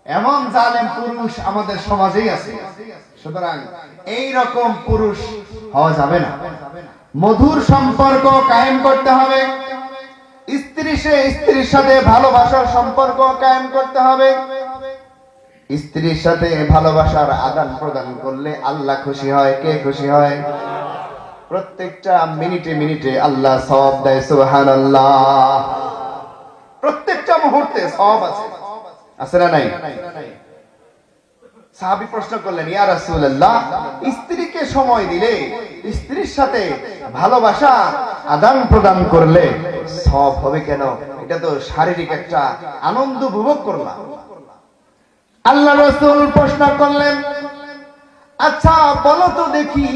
এমন জালেম পুরুষ আমাদের সমাজেই আছে। সুতরাং এই রকম পুরুষ হওয়া যাবে না। মধুর সম্পর্ক কায়েম করতে হবে। স্ত্রীর সাথে ভালোবাসার সম্পর্ক কায়েম করতে হবে। স্ত্রীর সাথে ভালোবাসার আদান প্রদান করলে আল্লাহ খুশি হয়। কে খুশি হয়? প্রত্যেকটা মিনিটে মিনিটে আল্লাহ সওয়াব দেয়। সুবহানাল্লাহ। প্রত্যেকটা মুহূর্তে সওয়াব আছে, আছে না নাই? সাহাবী প্রশ্ন করলেন, ইয়া রাসূলুল্লাহ, স্ত্রীকে সময় দিলে, স্ত্রীর সাথে ভালোবাসা আদান প্রদান করলে সওয়াব হবে কেন? এটা তো শারীরিক একটা আনন্দ উপভোগ করলাম। আল্লাহ রাসূল প্রশ্ন করলেন, আচ্ছা বলো তো দেখি,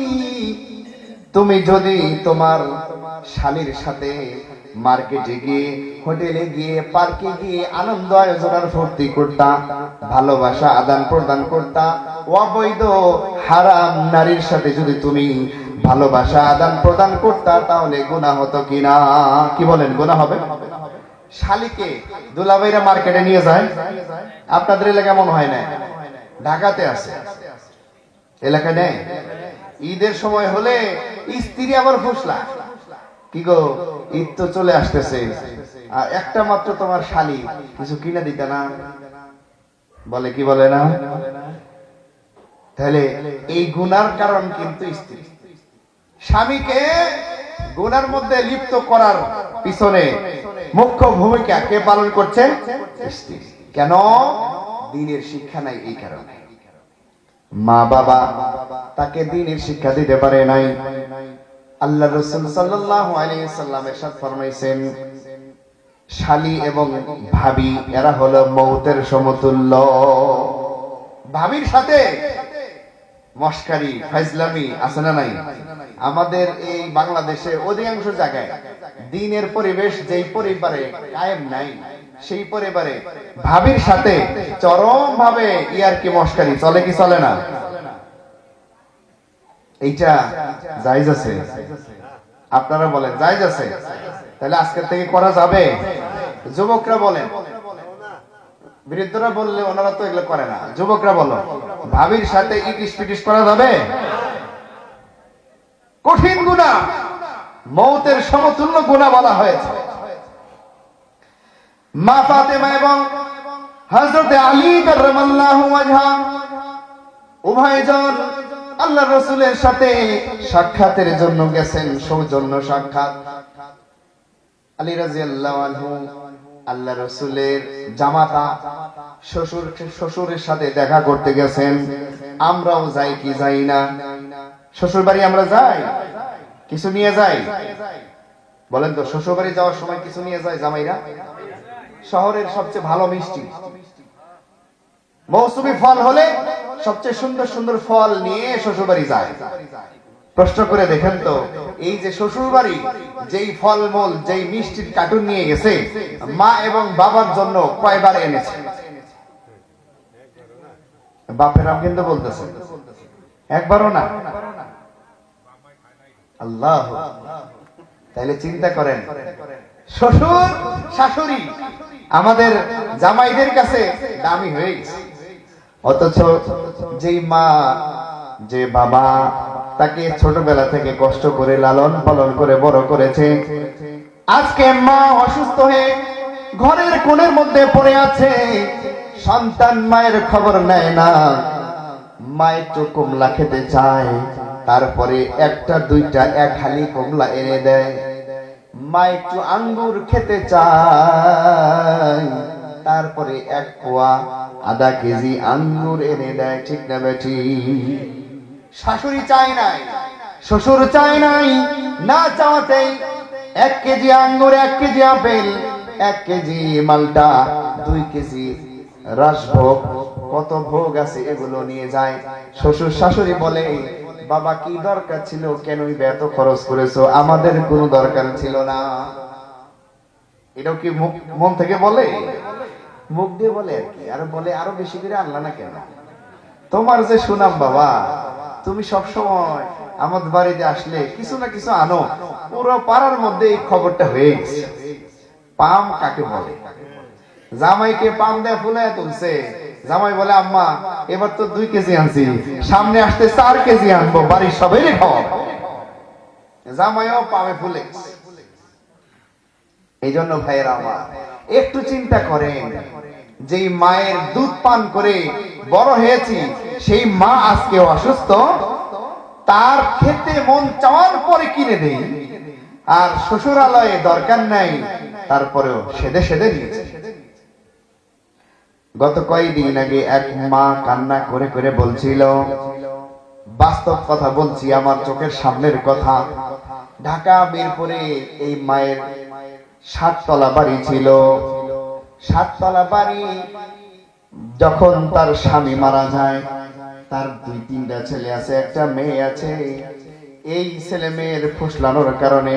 তুমি যদি তোমার স্বামীর সাথে মার্কেটে গিয়ে, হোটেলে গিয়ে, পার্কে গিয়ে আনন্দ আয়োজনের ফুর্তি করতা, ভালোবাসা আদান প্রদান করতা, অবৈধ হারাম নারীর সাথে যদি তুমি ভালোবাসা আদান প্রদান করতা, তাহলে গুনাহ হতো কিনা? কি বলেন, গুনাহ হবে? শালিকে দুলাভাইরা মার্কেটে নিয়ে যায়, আপনাদের এলাকা মনে হয় না, ঢাকাতে আছে, এলাকায় নেই। ঈদের সময় হলে স্ত্রী আবার ফুসলা, কি গো ঈদ তো চলে আসতেছে, আর একটা মাত্র তোমার শালি, কিছু কিনে দিতে না? বলে কি বলে না? তাহলে এই গুনার কারণ কিন্তু স্ত্রী। স্বামীকে গুনার মধ্যে লিপ্ত করার পিছনে মুখ্য ভূমিকা কে পালন করছে? স্ত্রী। কেন? দ্বীনের শিক্ষা নাই, এই কারণে। মা বাবা তাকে দ্বীনের শিক্ষা দিতে পারে নাই। আল্লাহ রাসূল সাল্লাল্লাহু আলাইহি ওয়াসাল্লাম ইরশাদ ফরমাইছেন, শালি এবং ভাবি এরা হলো মউতের সমতুল্য। ভাবির সাথে মস্কারি ফাইজলামি আছে না নাই? আমাদের এই বাংলাদেশে অধিকাংশ জায়গায় দ্বীনের পরিবেশ যেই পরিবারে কায়েম নাই, সেই পরিবারে ভাবির সাথে চরম ভাবে ইয়ারকি মস্কারি চলে কি চলে না? এইটা জায়েজ আছে? আপনারা বলেন জায়েজ আছে? তাহলে আজকের থেকে করা যাবে? যুবকরা বলেন, বৃদ্ধরা বললে ওনারা তো এগুলো করে না, যুবকরা বলো, ভাবির সাথে ইটিস পিটিস করা যাবে? কঠিন গুনাহ, মউতের সমতুল্য গুনাহ বলা হয়েছে। মা ফাতেমা এবং হযরত আলী কাররামাল্লাহু ওয়াজহা উভয়জন আল্লাহর রাসূলের সাথে সাক্ষাতের জন্য গেছেন, সৌজন্য সাক্ষাৎ। আলী রাদিয়াল্লাহু আনহু আল্লাহর রাসূলের জামাতা শ্বশুরের সাথে দেখা করতে গেছেন। আমরাও যাই কি যাই না? শ্বশুর বাড়ি আমরা যাই, কিছু নিয়ে যাই? বলেন তো, শ্বশুর বাড়ি যাওয়ার সময় কিছু নিয়ে যায় জামাইরা? শহরের সবচেয়ে ভালো মিষ্টি, মৌসুমী ফল হলে সবচেয়ে সুন্দর সুন্দর ফল নিয়ে শ্বশুর বাড়ি যায়। প্রশ্ন করে দেখেন তো, এই যে শ্বশুর বাড়ি যেই ফলমূল, যেই মিষ্টির কার্টুন নিয়ে গেছে, মা এবং বাবার জন্য কয়বার এনেছে? বাপেরাম কিন্তু বলতেছে একবারও না। আল্লাহ, তাইলে চিন্তা করেন, শ্বশুর শাশুড়ি আমাদের জামাইদের কাছে দামি হয়ে গেছে। অথচ যেই মা, যে বাবা তাকে ছোটবেলা থেকে কষ্ট করে লালন পালন করে বড় করেছে, আজকে মা অসুস্থ হয়ে ঘরের কোণের মধ্যে পড়ে আছে, সন্তান মায়ের খবর নেয় না। মা একটু কমলা খেতে চায়, তারপরে একটা দুইটা এক হালি কমলা এনে দেয়। মা একটু আঙ্গুর খেতে চায়, তারপরে এক পোয়া আধা কেজি আঙ্গুর এনে দেয়। ঠিক না বেটি? শাশুড়ি চায় নাই, শ্বশুর চায় নাই, না চাওয়াতেই 1 কেজি আঙ্গুর, 1 কেজি আপেল, 1 কেজি মালটা, 2 কেজি রাসভোগ, কত ভোগ আছে এগুলো নিয়ে যায়। শ্বশুর শাশুড়ি বলে, বাবা কি দরকার ছিল, কেনই এত খরচ করেছো, আমাদের কোনো দরকার ছিল না। এটাও কি মন থেকে বলে? মুখ দিয়ে বলে আর কি, আর বলে আরো বেশি করে আনলা না কেন? তোমার যে সুনাম বাবা, তুমি সব সময় আমাদের বাড়িতে আসলে কিছু না কিছু আনো, পুরো পাড়ার মধ্যে এই খবরটা হয়ে গেছে। পাম কাকে বলে? জামাইকে পাম দেয়া ফুলায় তুলছে, জামাই বলে আম্মা এবার তো 2 কেজি আনছি, সামনে আসতে 4 কেজি আনবো, বাড়ির সবাই খাওয়াবো। জামাইও পাবে ফুলে। এই জন্য ভাইয়েরা আমার একটু চিন্তা করেন, যেই মায়ের দুধ পান করে বড় হয়েছি সেই মা আজকে অসুস্থ, তার খেতে মন চাওয়ার পরে কিনে দেই, আর শ্বশুরালয়ে দরকার নাই তারপরেও সেদে সেদে নিয়েছে। গত কয়েকদিন আগে এক মা কান্না করে করে বলছিল, বাস্তব কথা বলছি, আমার চোখের সামনের কথা, ঢাকা মিরপুরে এই মায়ের 7 তলা বাড়ি ছিল। 7 তলা বাড়ি, যখন তার স্বামী মারা যায়, তার 2-3টা ছেলে আছে, একটা মেয়ে আছে। এই ছেলে মেয়ের ফুসলানোর কারণে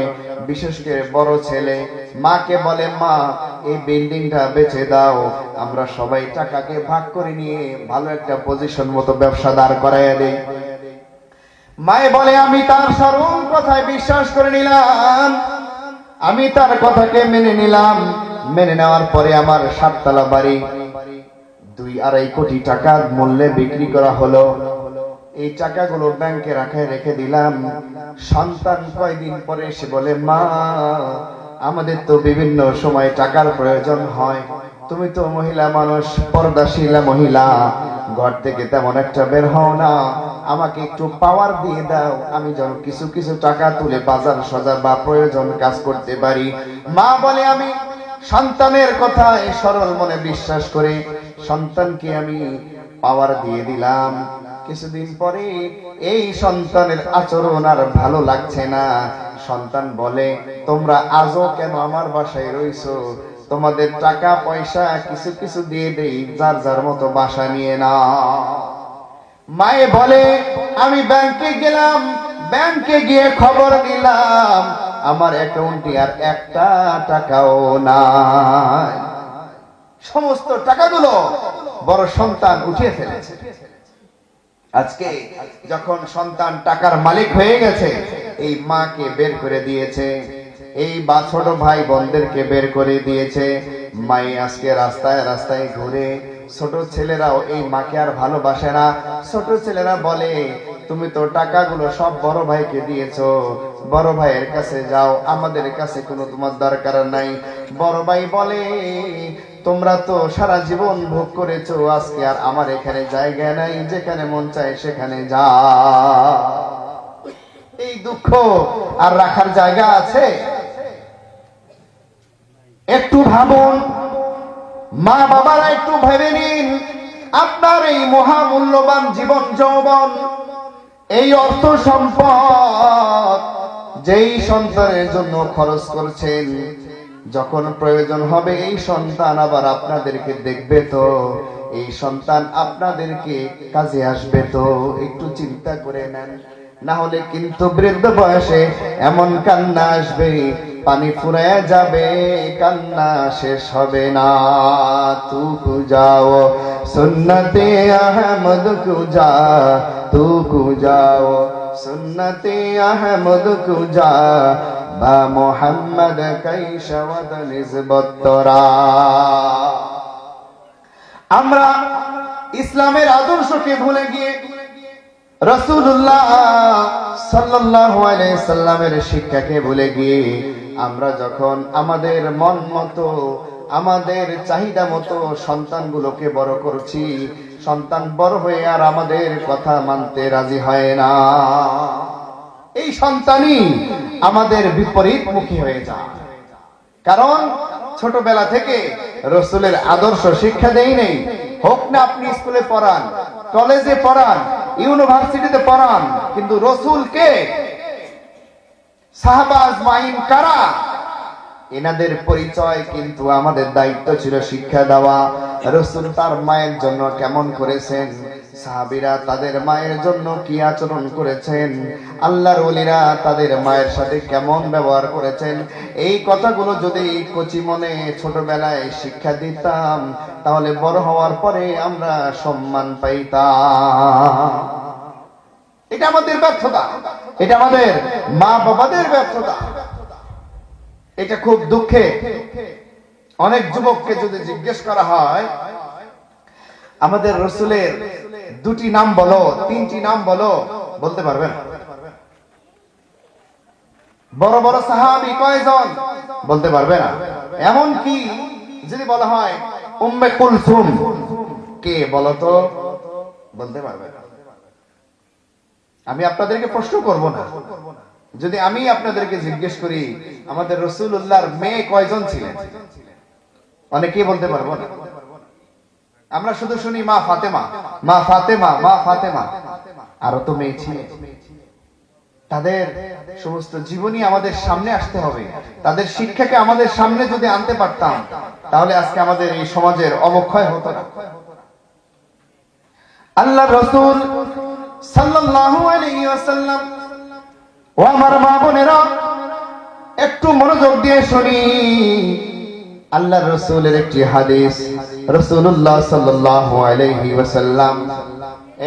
বিশেষ করে বড় ছেলে মাকে বলে, মা এই বিল্ডিংটা বেচে দাও, আমরা সবাই টাকাকে ভাগ করে নিয়ে ভালো একটা পজিশন মতো ব্যবসা দাঁড় করাইয়া দেই। মায়ে বলে, আমি তার সরল কথায় বিশ্বাস করে নিলাম, আমি তার কথাকে মেনে নিলাম। মেনে নেওয়ার পরে আমার 7 তলা বাড়ি 2-2.5 কোটি টাকার মূল্যে বিক্রি করা হলো। এই টাকাগুলো ব্যাংকে রেখে দিলাম। সন্তান কয়দিন পরে এসে বলে, মা আমাদের তো বিভিন্ন সময় টাকার প্রয়োজন হয়, তুমি তো মহিলা মানুষ, পর্দাশীলা মহিলা, ঘর থেকে তেমন একটা বের হও না, আমাকে একটু পাওয়ার দিয়ে দাও, আমি যেন কিছু কিছু টাকা তুলে বাজার সজার বা প্রয়োজন কাজ করতে পারি। মা বলে, আমি সন্তানের কথায় সরল মনে বিশ্বাস করে সন্তানকে আমি পাওয়ার দিয়ে দিলাম। কিছুদিন পরে এই সন্তানের আচরণ আর ভালো লাগছে না। সন্তান বলে, তোমরা আজও কেন আমার বাসায় রইছো? তোমাদের টাকা পয়সা কিছু কিছু দিয়ে দেই, যার যার মতো বাসা নিয়ে না। মায়ে বলে, আমি ব্যাংকে গেলাম, ব্যাংকে গিয়ে খবর নিলাম, আমার অ্যাকাউন্টে আর 1টা টাকাও নাই। সমস্ত টাকাগুলো বড় সন্তান উঠিয়ে ফেলেছে। আজকে যখন সন্তান টাকার মালিক হয়ে গেছে, এই মাকে বের করে দিয়েছে, এই বা ছোট ভাই বোনদেরকে বের করে দিয়েছে। মাই আজকে রাস্তায় রাস্তায় ঘুরে, ছোট ছেলেরাও এই মাকে আর ভালোবাসে না। ছোট ছেলেরা বলে, তুমি তো টাকাগুলো সব বড় ভাইকে দিয়েছো, বড় ভাইয়ের কাছে যাও, আমাদের কাছে কোনো তোমার দরকার নাই। বড় ভাই বলে, তোমরা তো সারা জীবন ভোগ করেছো, আজকে আর আমার এখানে জায়গা নাই, যেখানে মন চায় সেখানে যা। এই দুঃখ আর রাখার জায়গা আছে? একটু ভাবুন, মা বাবারা একটু ভেবে নিন, আপনার এই মহামূল্যবান জীবন যৌবন, এই অর্থ সম্পদ যেই সন্তানের জন্য খরচ করছেন, যখন প্রয়োজন হবে এই সন্তান আবার আপনাদেরকে দেখবে তো, এই সন্তান আপনাদেরকে কাজে আসবে তো, একটু চিন্তা করে নেন। না হলে কিন্তু বৃদ্ধ বয়সে এমন কান্না আসবে, পানি ফুরায়া যাবে, কান্না শেষ হবে না। তু কুজাও সুন্নতে আহমদ কুজা, তু কুজাও সুন্নতে আহমদ কুজা, বা মোহাম্মদ কৈশবদ নিসবতরা। আমরা ইসলামের আদর্শকে ভুলে গিয়ে রাসূলুল্লাহ সাল্লাল্লাহু আলাইহি সাল্লামের শিক্ষাকে ভুলে গিয়ে আমরা যখন আমাদের মন মতো, আমাদের চাহিদা মতো সন্তানগুলোকে বড় করছি, সন্তান বড় হয়ে আর আমাদের কথা মানতে রাজি হয় না। এই সন্তানই আমাদের বিপরীতমুখী হয়ে যায়। কারণ ছোটবেলা থেকে রাসূলের আদর্শ শিক্ষা দেই নেই। হোক না আপনি স্কুলে পড়ান, কলেজে পড়ান, ইউনিভার্সিটিতে পড়ান, কিন্তু রাসূলকে, সাহাবা আজমাইন কারা, এনাদের পরিচয় কিন্তু আমাদের দায়িত্ব ছিল শিক্ষা দেওয়া। রাসূল তার মায়ের জন্য কেমন করেছেন, সাহাবীরা তাদের মায়ের জন্য কি আচরণ করেছেন, আল্লাহর ওলিরা তাদের মায়ের সাথে কেমন ব্যবহার করেছেন, এই কথাগুলো যদি কচি মনে ছোটবেলায় শিক্ষা দিতাম, তাহলে বড় হওয়ার পরে আমরা সম্মান পাইতাম। এটা আমাদের ব্যর্থতা, এটা আমাদের মা বাবাদের ব্যর্থতা। এটা খুব দুঃখে অনেক যুবককে যদি জিজ্ঞেস করা হয়, আমাদের রসুলের দুটি নাম বলো, তিনটি নাম বলো, বলতে পারবেন? বড় বড় সাহাবী কয়জন, বলতে পারবে না। এমন কি যদি বলা হয় উম্মে কুলসুম, কে বলো তো, বলতে পারবে না। আমি আপনাদেরকে প্রশ্ন করব না, যদি আমি আপনাদেরকে জিজ্ঞেস করি আমাদের রাসূলুল্লাহর মেয়ে কয়জন ছিলেন, অনেকেই বলতে পারবো না। আমরা শুধু শুনি মা ফাতেমা, মা ফাতেমা, মা ফাতেমা। আরো তো মেয়ে ছিলেন। তাদের সমস্ত জীবনী আমাদের সামনে আসতে হবে। তাদের শিক্ষাকে আমাদের সামনে যদি আনতে পারতাম, তাহলে আজকে আমাদের এই সমাজের অবক্ষয় হতো না। আল্লাহর রাসূল সাল্লাল্লাহু আলাইহি ওয়াসাল্লাম, ও আমার মা বোনেরা, একটু মনোযোগ দিয়ে শুনি। আল্লাহর রাসূলের একটি হাদিস। রাসূলুল্লাহ সাল্লাল্লাহু আলাইহি ওয়াসাল্লাম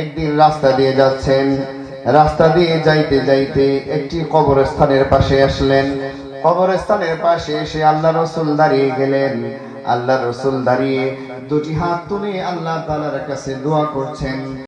একদিন রাস্তা দিয়ে যাচ্ছেন। রাস্তা দিয়ে যাইতে যাইতে একটি কবরস্থানের পাশে আসলেন। কবরস্থানের পাশে এসে আল্লাহর রাসূল দাঁড়িয়ে গেলেন। আল্লাহর রাসূল দাঁড়িয়ে দুটি হাত তুলে আল্লাহ তাআলার কাছে দোয়া করছেন।